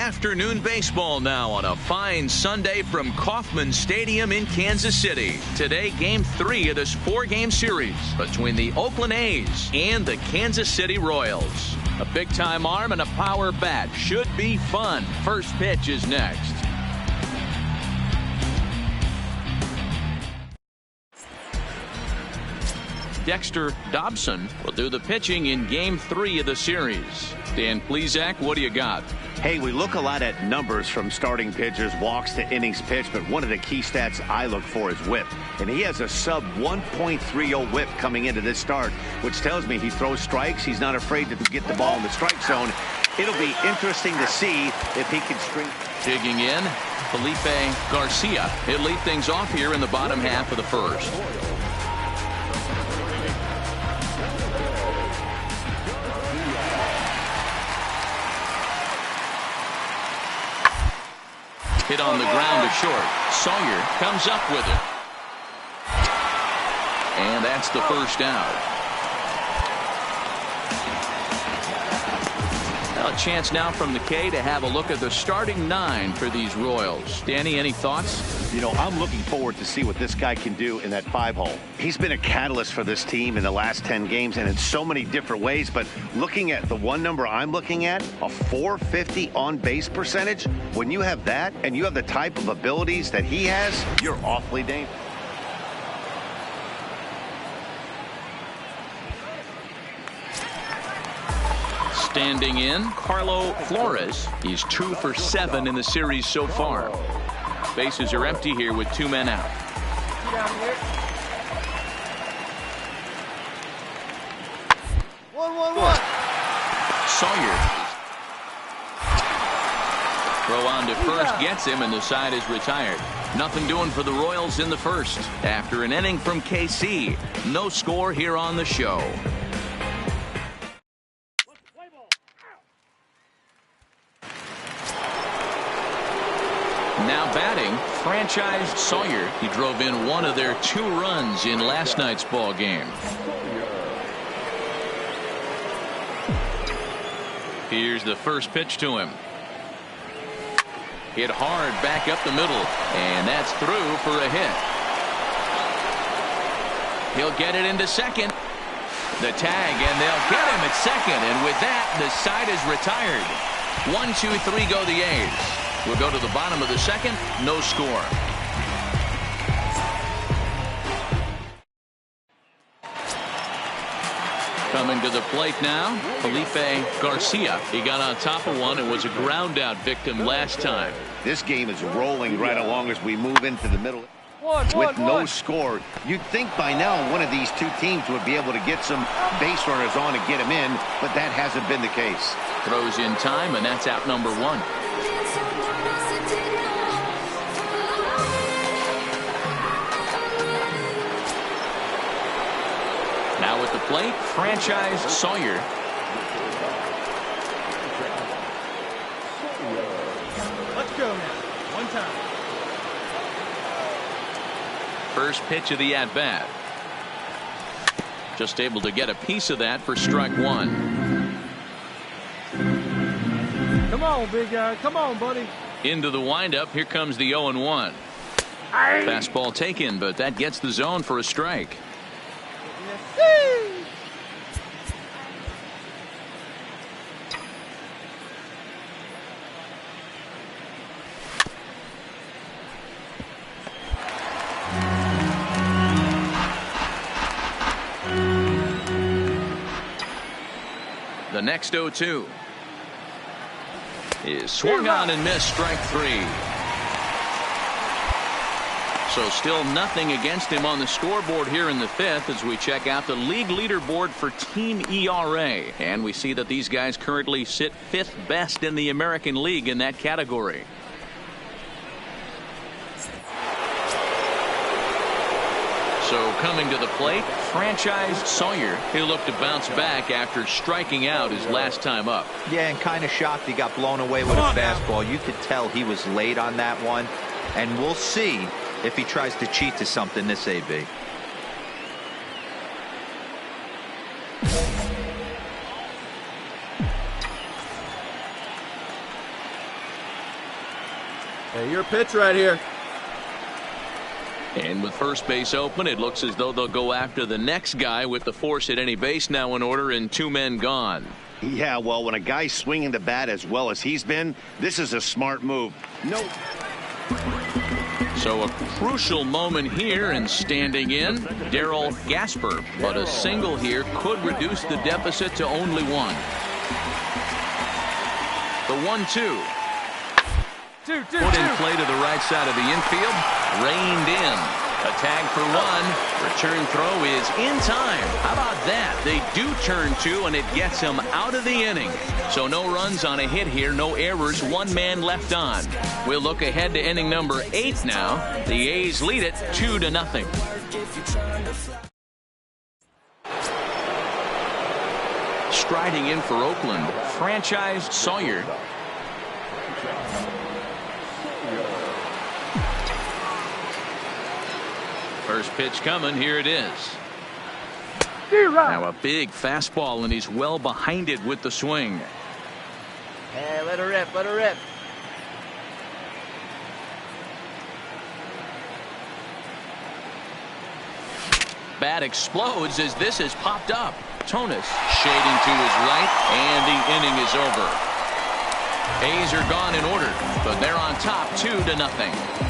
Afternoon baseball now on a fine Sunday from Kauffman Stadium in Kansas City. Today, Game 3 of this 4-game series between the Oakland A's and the Kansas City Royals. A big-time arm and a power bat should be fun. First pitch is next. Dexter Dobson will do the pitching in Game 3 of the series. Dan Plesac, what do you got? Hey, we look a lot at numbers from starting pitchers, walks to innings pitched, but one of the key stats I look for is whip. And he has a sub 1.30 whip coming into this start, which tells me he throws strikes. He's not afraid to get the ball in the strike zone. It'll be interesting to see if he can string. Digging in, Felipe Garcia. He'll lead things off here in the bottom half of the first. Hit on the ground to short. Sawyer comes up with it. And that's the first out. Well, a chance now from the K to have a look at the starting 9 for these Royals. Danny, any thoughts? You know, I'm looking forward to see what this guy can do in that 5-hole. He's been a catalyst for this team in the last 10 games and in so many different ways. But looking at the one number I'm looking at, a .450 on-base percentage, when you have that and you have the type of abilities that he has, you're awfully dangerous. Standing in, Carlo Flores. He's 2 for 7 in the series so far. Bases are empty here with 2 men out. One. Sawyer. Throw on to first gets him, and the side is retired. Nothing doing for the Royals in the first. After an inning from KC, no score here on the show. Now batting, franchise Sawyer. He drove in one of their 2 runs in last night's ball game. Here's the first pitch to him. Hit hard back up the middle, and that's through for a hit. He'll get it into second. The tag, and they'll get him at second, and with that, the side is retired. 1, 2, 3 go the A's. We'll go to the bottom of the second. No score. Coming to the plate now, Felipe Garcia. He got on top of one and was a ground out victim last time. This game is rolling right along as we move into the middle. With no score, you'd think by now one of these 2 teams would be able to get some base runners on and get him in, but that hasn't been the case. Throws in time, and that's out number 1. Now at the plate, franchise Sawyer. Let's go now. One time. First pitch of the at-bat. Just able to get a piece of that for strike 1. Come on, big guy. Come on, buddy. Into the windup. Here comes the 0-1. Fastball taken, but that gets the zone for a strike. The next 0-2 is swung on and missed, strike 3. So still nothing against him on the scoreboard here in the 5th as we check out the league leaderboard for team ERA. And we see that these guys currently sit 5th best in the American League in that category. So coming to the plate, franchise Sawyer. He'll look to bounce back after striking out his last time up. Yeah, and kind of shocked he got blown away with a fastball. You could tell he was late on that one. And we'll see if he tries to cheat to something this AB. Your pitch right here. And with first base open, it looks as though they'll go after the next guy with the force at any base now in order and 2 men gone. Yeah, well, when a guy's swinging the bat as well as he's been, this is a smart move. No. So a crucial moment here, and standing in, Darryl Gasper. But a single here could reduce the deficit to only 1. The 1-2. Put in play to the right side of the infield. Reined in. A tag for 1. Return throw is in time. How about that? They do turn 2, and it gets him out of the inning. So no runs on a hit here, no errors, 1 man left on. We'll look ahead to inning number 8 now. The A's lead it 2-0. Striding in for Oakland, franchise Sawyer. First pitch coming. Here it is. Now a big fastball, and he's well behind it with the swing. Hey, let her rip. Let her rip. Bat explodes as this has popped up. Tonis shading to his right, and the inning is over. A's are gone in order, but they're on top 2-0.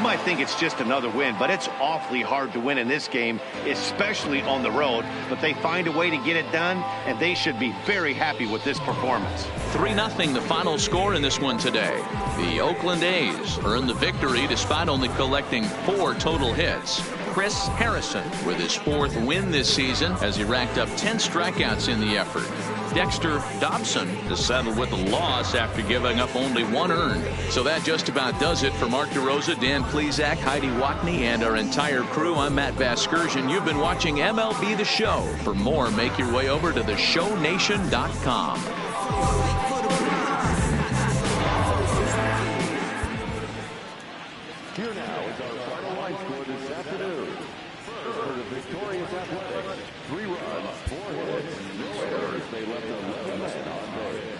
I think it's just another win, but it's awfully hard to win in this game, especially on the road. But they find a way to get it done, and they should be very happy with this performance. 3-0 the final score in this one today. The Oakland A's earned the victory despite only collecting 4 total hits. Chris Harrison with his 4th win this season as he racked up 10 strikeouts in the effort. Dexter Dobson to settle with a loss after giving up only 1 earned. So that just about does it for Mark DeRosa, Dan Plesac, Heidi Watney, and our entire crew. I'm Matt Vasgersian. You've been watching MLB The Show. For more, make your way over to theshownation.com. Here now is our final line score this afternoon. For the victorious Athletics, 3 runs, 4 hits, no errors. They left 11 men on base.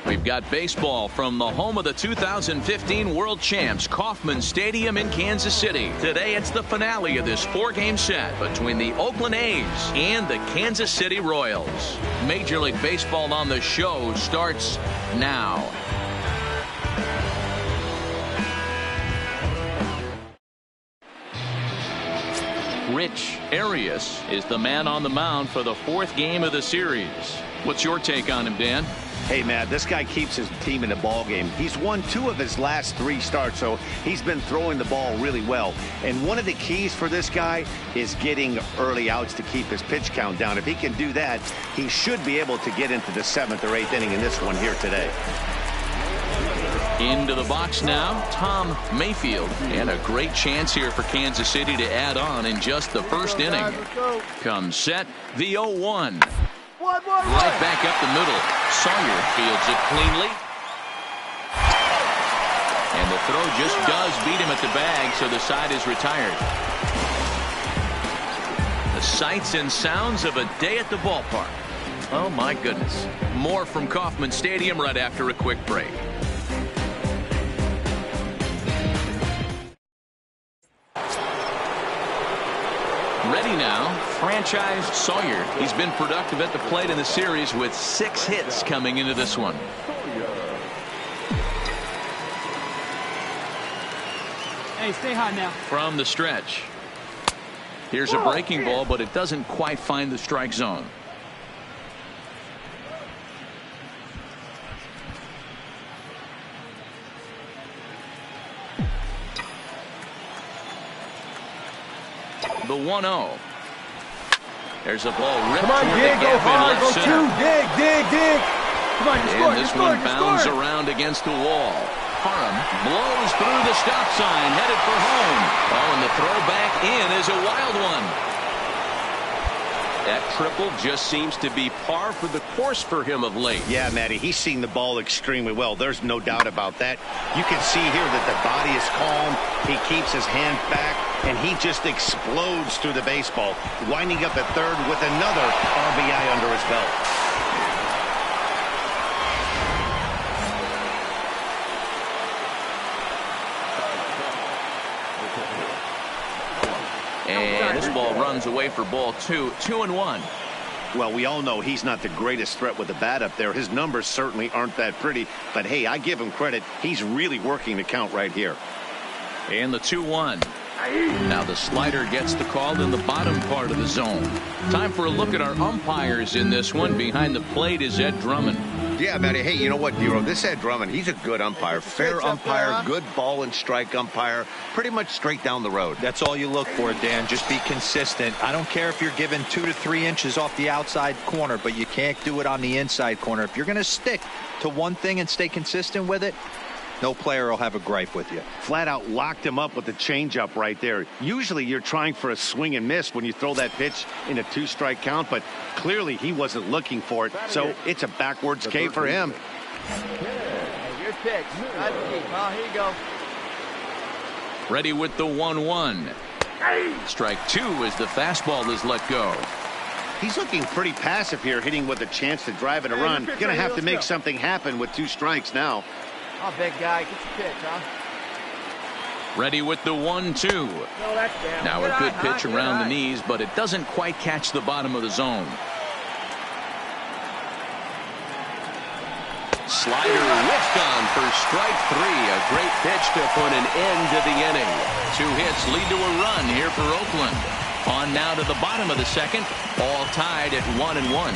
We've got baseball from the home of the 2015 World Champs, Kauffman Stadium in Kansas City. Today it's the finale of this 4-game set between the Oakland A's and the Kansas City Royals. Major League Baseball on the Show starts now. Rich Arias is the man on the mound for the 4th game of the series. What's your take on him, Dan? Hey, Matt, this guy keeps his team in the ball game. He's won 2 of his last 3 starts, so he's been throwing the ball really well. And one of the keys for this guy is getting early outs to keep his pitch count down. If he can do that, he should be able to get into the 7th or 8th inning in this one here today. Into the box now, Tom Mayfield. And a great chance here for Kansas City to add on in just the first inning. Comes set, the 0-1. Right back up the middle. Sawyer fields it cleanly. And the throw just does beat him at the bag, so the side is retired. The sights and sounds of a day at the ballpark. Oh, my goodness. More from Kauffman Stadium right after a quick break. Ready now, franchise Sawyer. He's been productive at the plate in the series with 6 hits coming into this one. Hey, stay hot now. From the stretch. Here's a breaking ball, but it doesn't quite find the strike zone. The 1-0. There's a ball ripped Come on, toward dig, the go gap hard, in go left center. 2, dig. Come on, you scored, And this one bounds around against the wall. Parham blows through the stop sign, headed for home. Oh, and the throw back in is a wild one. That triple just seems to be par for the course for him of late. Yeah, Matty, he's seen the ball extremely well. There's no doubt about that. You can see here that the body is calm. He keeps his hand back. and he just explodes through the baseball, winding up at third with another RBI under his belt. And this ball runs away for ball 2, 2-1. Well, we all know he's not the greatest threat with the bat up there. His numbers certainly aren't that pretty. But, hey, I give him credit. He's really working the count right here. And the 2-1. Now the slider gets the call in the bottom part of the zone. Time for a look at our umpires in this one. Behind the plate is Ed Drummond. Yeah, Matty. Hey, you know what, Dero? This Ed Drummond, he's a good umpire. Fair umpire, good ball and strike umpire. Pretty much straight down the road. That's all you look for, Dan. Just be consistent. I don't care if you're given 2 to 3 inches off the outside corner, but you can't do it on the inside corner. If you're going to stick to one thing and stay consistent with it, no player will have a gripe with you. Flat out locked him up with the changeup right there. Usually you're trying for a swing and miss when you throw that pitch in a 2-strike count, but clearly he wasn't looking for it, so it's a backwards K for him. Hey, your pitch. Drive it deep. Oh, here you go. Ready with the 1-1. Strike 2 as the fastball is let go. He's looking pretty passive here, hitting with a chance to drive and a run. Gonna have to make something happen with 2 strikes now. Oh, big guy. Get your pitch, huh? Ready with the 1-2. Now a good pitch around the knees, but it doesn't quite catch the bottom of the zone. Slider whiffed on for strike 3. A great pitch to put an end to the inning. 2 hits lead to a run here for Oakland. On now to the bottom of the second. All tied at 1-1.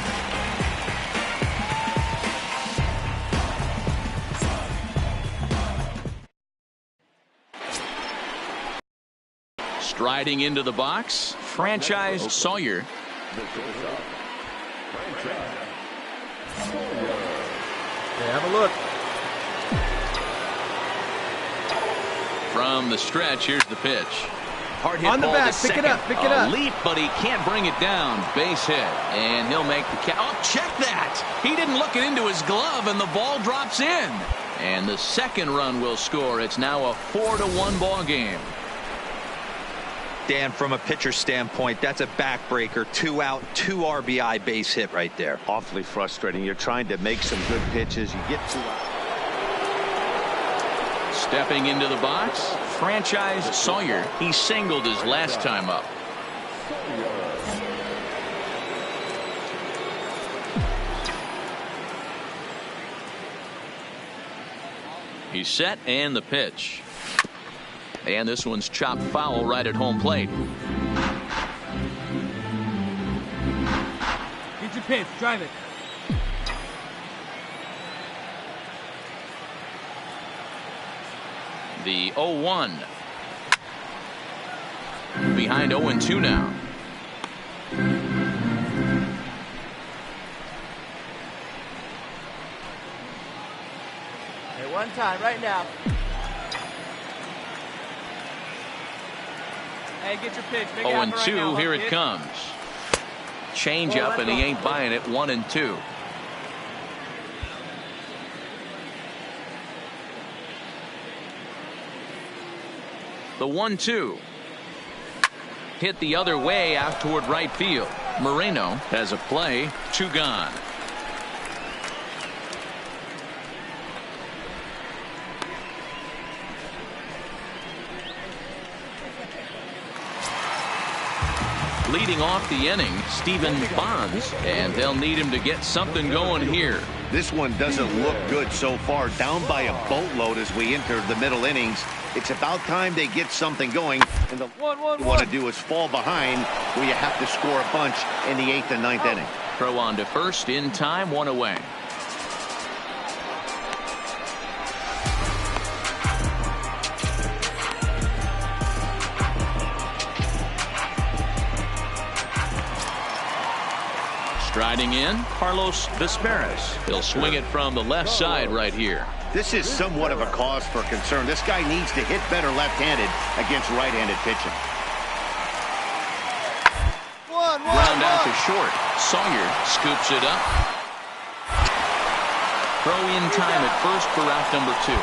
Striding into the box, franchise Sawyer. Okay, have a look. From the stretch, here's the pitch. Hard hit On the ball back, to pick it second. up, pick it up. A leap, but he can't bring it down. Base hit, and he'll make the catch. Oh, check that! He didn't look it into his glove, and the ball drops in. And the second run will score. It's now a 4-1 ball game. Dan, from a pitcher standpoint, that's a backbreaker. 2 out, 2 RBI base hit right there. Awfully frustrating. You're trying to make some good pitches. You get 2 out. Stepping into the box, franchise Sawyer. He singled his last time up. He's set, and the pitch. And this one's chopped foul right at home plate. Get your pitch. Drive it. The 0-1. Behind 0-2 now. Hey, one time, right now. Hey, get your pitch. Make it happen right 0-2, now, here it kid. comes. Change up, and he ain't buying it. 1-2. The 1-2. Hit the other way out toward right field. Moreno has a play. 2 gone. Leading off the inning, Stephen Bonds, and they'll need him to get something going here. This one doesn't look good so far. Down by a boatload as we enter the middle innings. It's about time they get something going. And the what you want to do is fall behind where you have to score a bunch in the 8th and 9th inning. Throw on to first in time, 1 away. Striding in, Carlos Vesperas. He'll swing it from the left side right here. This is somewhat of a cause for concern. This guy needs to hit better left-handed against right-handed pitching. Ground out to short. Sawyer scoops it up. Throw in time at first for out number 2.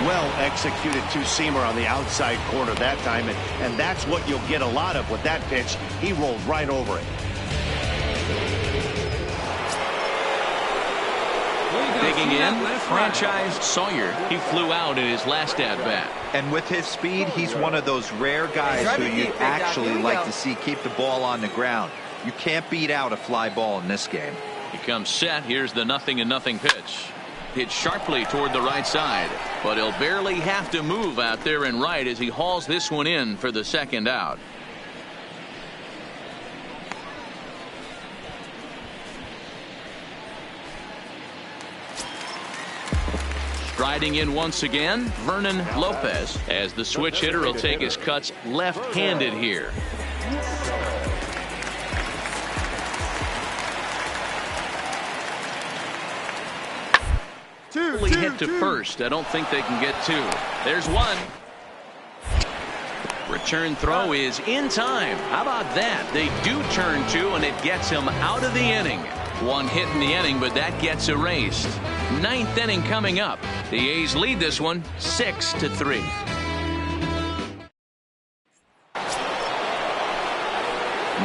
well-executed two-seamer on the outside corner that time, and that's what you'll get a lot of with that pitch. He rolled right over it. Digging in, franchise Sawyer. He flew out in his last at-bat. And with his speed, he's one of those rare guys who you actually like to see keep the ball on the ground. You can't beat out a fly ball in this game. He comes set. Here's the 0-0 pitch. Hit sharply toward the right side, but he'll barely have to move out there and right as he hauls this one in for the second out. Striding in once again, Vernon Lopez, as the switch hitter will take his cuts left-handed here. Hit to first. I don't think they can get two. There's one. Return throw is in time. How about that? They do turn two, and it gets him out of the inning. One hit in the inning, but that gets erased. Ninth inning coming up. The A's lead this one 6-3.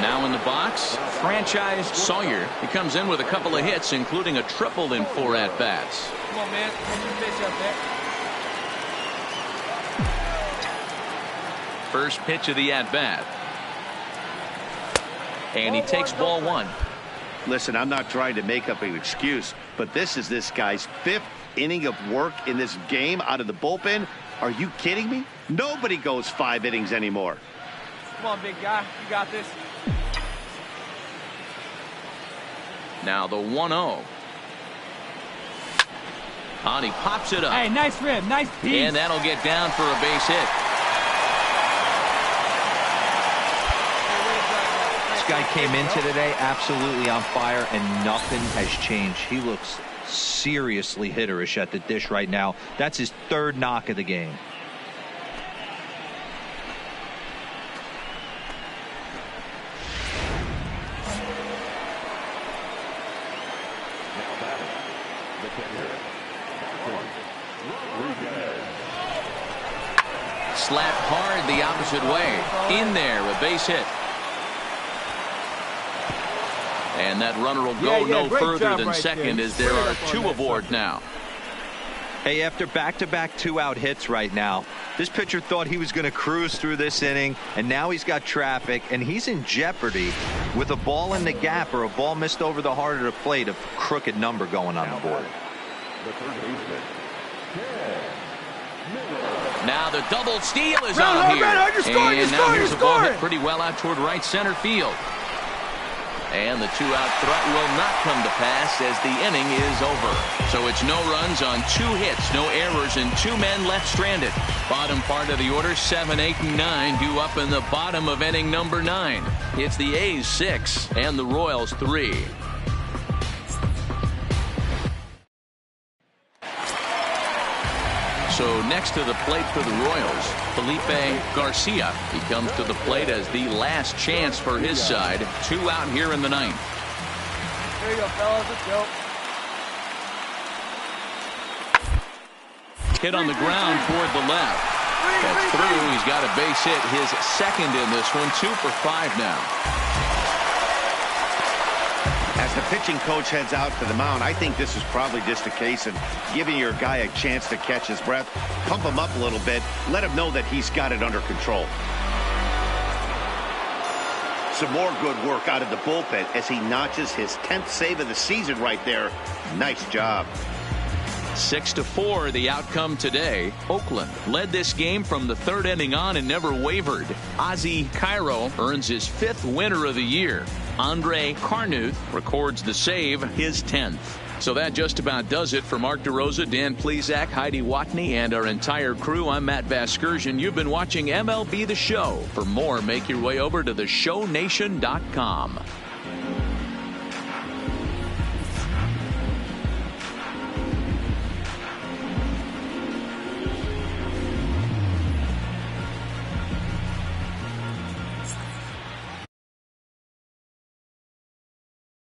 Now in the box, franchise Sawyer. He comes in with a couple of hits, including a triple in 4 at-bats. Come on, man. Get your pitch up there. First pitch of the at-bat. And he takes ball 1. Listen, I'm not trying to make up an excuse, but this is this guy's 5th inning of work in this game out of the bullpen. Are you kidding me? Nobody goes 5 innings anymore. Come on, big guy. You got this. Now the 1-0. On, he pops it up. Hey, nice rib. Nice piece. And that'll get down for a base hit. This guy came into today absolutely on fire, and nothing has changed. He looks seriously hitterish at the dish right now. That's his 3rd knock of the game. Slapped hard the opposite way. In there, a base hit. And that runner will go no further than second as there are 2 aboard now. Hey, after back-to-back 2-out hits right now, this pitcher thought he was going to cruise through this inning, and now he's got traffic, and he's in jeopardy with a ball in the gap or a ball missed over the heart of the plate, a crooked number going on the board. Now the double steal is on here. And now here's a ball hit pretty well out toward right center field. And the 2-out threat will not come to pass as the inning is over. So it's no runs on 2 hits, no errors, and 2 men left stranded. Bottom part of the order, 7, 8, and 9 due up in the bottom of inning number 9. It's the A's 6 and the Royals 3. So next to the plate for the Royals, Felipe Garcia. He comes to the plate as the last chance for his side. 2 out here in the 9th. There you go, fellas. Let's go. Hit on the ground toward the left. That's through. He's got a base hit. His 2nd in this one. 2 for 5 now. As the pitching coach heads out to the mound, I think this is probably just a case of giving your guy a chance to catch his breath, pump him up a little bit, let him know that he's got it under control. Some more good work out of the bullpen as he notches his 10th save of the season right there. Nice job. 6-4 the outcome today. Oakland led this game from the 3rd inning on and never wavered. Ozzie Cairo earns his 5th winner of the year. Andre Carnuth records the save, his 10th. So that just about does it for Mark DeRosa, Dan Plesac, Heidi Watney, and our entire crew. I'm Matt Vasgersian. You've been watching MLB The Show. For more, make your way over to theshownation.com.